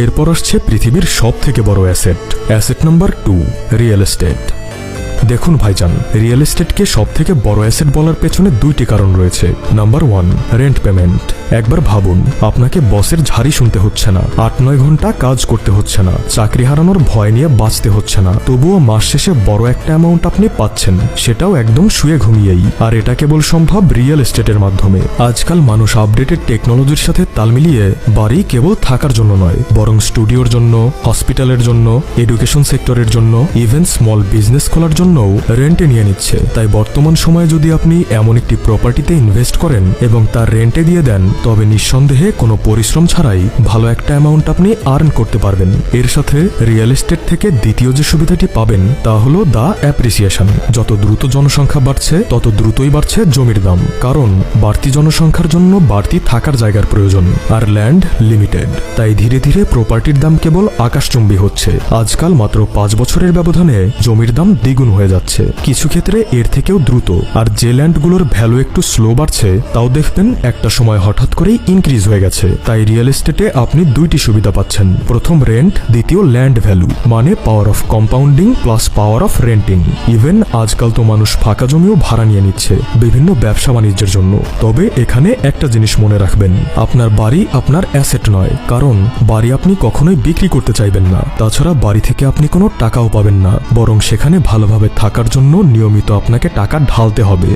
এরপর আসছে পৃথিবীর সবথেকে বড় অ্যাসেট নাম্বার 2, রিয়েল এস্টেট। দেখুন ভাইজান, রিয়েল এস্টেটকে সবথেকে বড় অ্যাসেট বলার পেছনে দুইটি কারণ রয়েছে। Number 1, rent payment. একবার ভাবুন, আপনাকে বসের ঝাড়ি শুনতে হচ্ছে না, 8-9 ঘন্টা কাজ করতে হচ্ছে না, চাকরি হারানোর ভয় নিয়ে বাঁচতে হচ্ছে না, তবুও মাস শেষে বড় একটা অ্যামাউন্ট আপনি পাচ্ছেন, সেটাও একদম শুয়ে ঘুমিয়েই। আর এটা কেবল সম্ভব রিয়েল এস্টেটের মাধ্যমে। আজকাল মানুষ আপডেটেড টেকনোলজির সাথে তাল মিলিয়ে বাড়ি কেবল থাকার জন্য নয়, বরং স্টুডিওর জন্য, হসপিটালের জন্য, এডুকেশন সেক্টরের জন্য, ইভেন স্মল বিজনেস খোলার জন্য রেন্টে নিয়ে নিচ্ছে। তাই বর্তমান সময়ে যদি আপনি এমন একটি প্রপার্টিতে ইনভেস্ট করেন এবং তার রেন্টে দিয়ে দেন, তবে নিঃসন্দেহে কোনো পরিশ্রম ছাড়াই ভালো একটা অ্যামাউন্ট আপনি আর্ন করতে পারবেন। এর সাথে রিয়েল এস্টেট থেকে দ্বিতীয় যে সুবিধাটি পাবেন তা হলো দ্য অ্যাপ্রিসিয়েশন। যত দ্রুত জনসংখ্যা বাড়ছে তত দ্রুতই বাড়ছে জমির দাম, কারণ বাড়তি জনসংখ্যার জন্য বাড়তি থাকার জায়গার প্রয়োজন, আর ল্যান্ড লিমিটেড। তাই ধীরে ধীরে প্রপার্টির দাম কেবল আকাশচুম্বী হচ্ছে। আজকাল মাত্র 5 বছরের ব্যবধানে জমির দাম দ্বিগুণ হয়ে যাচ্ছে, কিছু ক্ষেত্রে এর থেকেও দ্রুত। আর যে ল্যান্ডগুলোর ভ্যালু একটু স্লো বাড়ছে, তাও দেখবেন একটা সময় হঠাৎ করেই ইনক্রিজ হয়ে গেছে। তাই রিয়েল এস্টেটে আপনি দুইটি সুবিধা পাচ্ছেন, প্রথম রেন্ট, দ্বিতীয় ল্যান্ড ভ্যালু, মানে power of compounding plus power of renting. Even আজকাল তো মানুষ ফাঁকা জমিও ভাড়া নিয়ে নিচ্ছে বিভিন্ন ব্যবসা বাণিজ্যের জন্য। তবে এখানে একটা জিনিস মনে রাখবেন, আপনার বাড়ি আপনার অ্যাসেট নয়, কারণ বাড়ি আপনি কখনোই বিক্রি করতে চাইবেন না। তাছাড়া বাড়ি থেকে আপনি কোনো টাকাও পাবেন না, বরং সেখানে ভালোভাবে থাকার জন্য নিয়মিত আপনাকে টাকা ঢালতে হবে।